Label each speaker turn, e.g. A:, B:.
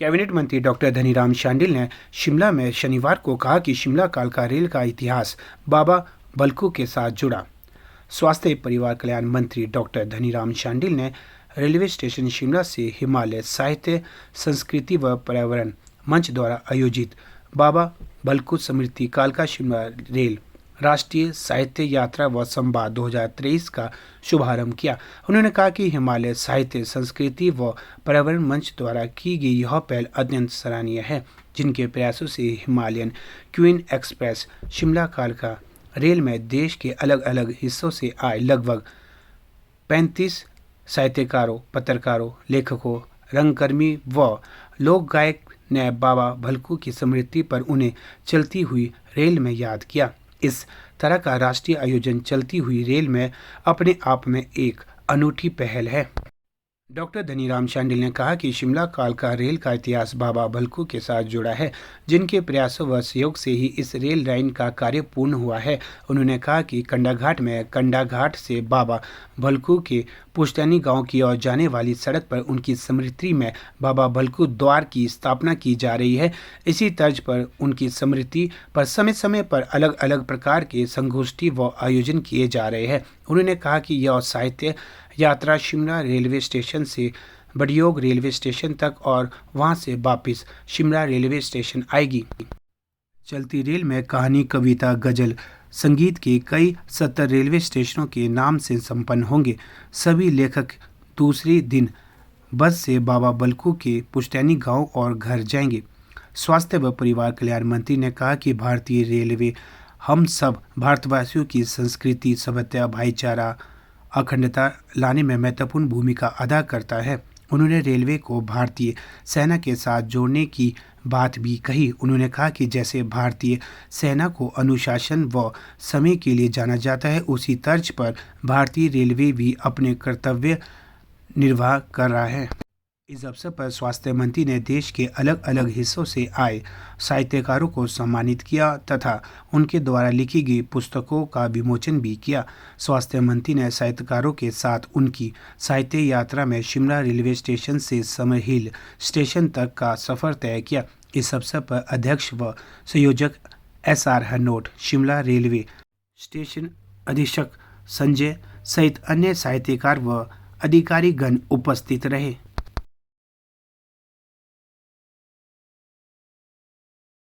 A: Cabinet मंत्री doctor Dhaniram Shandil ने शिमला में शनिवार को कहा कि शिमला कालका रेल का इतिहास बाबा बलकू के साथ जुड़ा। स्वास्थ्य परिवार कल्याण मंत्री डॉक्टर धनीराम शांडिल ने रेलवे स्टेशन शिमला से हिमालय साहित्य संस्कृति व पर्यावरण मंच द्वारा आयोजित बाबा बलकू स्मृति कालका शिमला रेल राष्ट्रीय साहित्य यात्रा व संवाद 2023 का शुभारंभ किया। उन्होंने कहा कि हिमालय साहित्य संस्कृति व पर्यावरण मंच द्वारा की गई यह पहल अत्यंत सराहनीय है, जिनके प्रयासों से हिमालयन क्वीन एक्सप्रेस शिमला कालका रेल में देश के अलग अलग हिस्सों से आए लगभग 35 साहित्यकारों, पत्रकारों, लेखकों, रंगकर्मी व लोक गायक ने बाबा भलकू की स्मृति पर उन्हें चलती हुई रेल में याद किया। इस तरह का राष्ट्रीय आयोजन चलती हुई रेल में अपने आप में एक अनूठी पहल है। डॉक्टर धनीराम शांडिल ने कहा कि शिमला कालका रेल का इतिहास बाबा भलकू के साथ जुड़ा है, जिनके प्रयासों व सहयोग से ही इस रेल लाइन का कार्य पूर्ण हुआ है। उन्होंने कहा कि कंडाघाट में कंडाघाट से बाबा भलकू के पुश्तैनी गांव की ओर जाने वाली सड़क पर उनकी स्मृति में बाबा भलकू द्वार की स्थापना की जा रही है। इसी तर्ज पर उनकी स्मृति पर समय समय पर अलग अलग प्रकार के संगोष्ठी व आयोजन किए जा रहे हैं। उन्होंने कहा कि यह साहित्य यात्रा शिमला रेलवे स्टेशन से बड़ियोग रेलवे स्टेशन तक और वहां से वापस शिमला रेलवे स्टेशन आएगी। चलती रेल में कहानी, कविता, गजल, संगीत के कई सत्र रेलवे स्टेशनों के नाम से संपन्न होंगे। सभी लेखक दूसरे दिन बस से बाबा बलकू के पुश्तैनी गांव और घर जाएंगे। स्वास्थ्य व परिवार कल्याण मंत्री ने कहा कि भारतीय रेलवे हम सब भारतवासियों की संस्कृति, सभ्यता, भाईचारा, अखंडता लाने में महत्वपूर्ण भूमिका अदा करता है। उन्होंने रेलवे को भारतीय सेना के साथ जोड़ने की बात भी कही। उन्होंने कहा कि जैसे भारतीय सेना को अनुशासन व समय के लिए जाना जाता है, उसी तर्ज पर भारतीय रेलवे भी अपने कर्तव्य निर्वाह कर रहा है। इस अवसर पर स्वास्थ्य मंत्री ने देश के अलग अलग हिस्सों से आए साहित्यकारों को सम्मानित किया तथा उनके द्वारा लिखी गई पुस्तकों का विमोचन भी किया। स्वास्थ्य मंत्री ने साहित्यकारों के साथ उनकी साहित्य यात्रा में शिमला रेलवे स्टेशन से समर हिल स्टेशन तक का सफर तय किया। इस अवसर पर अध्यक्ष व संयोजक SR Harnot, Shimla railway station अधीक्षक संजय सहित अन्य साहित्यकार व अधिकारीगण उपस्थित रहे।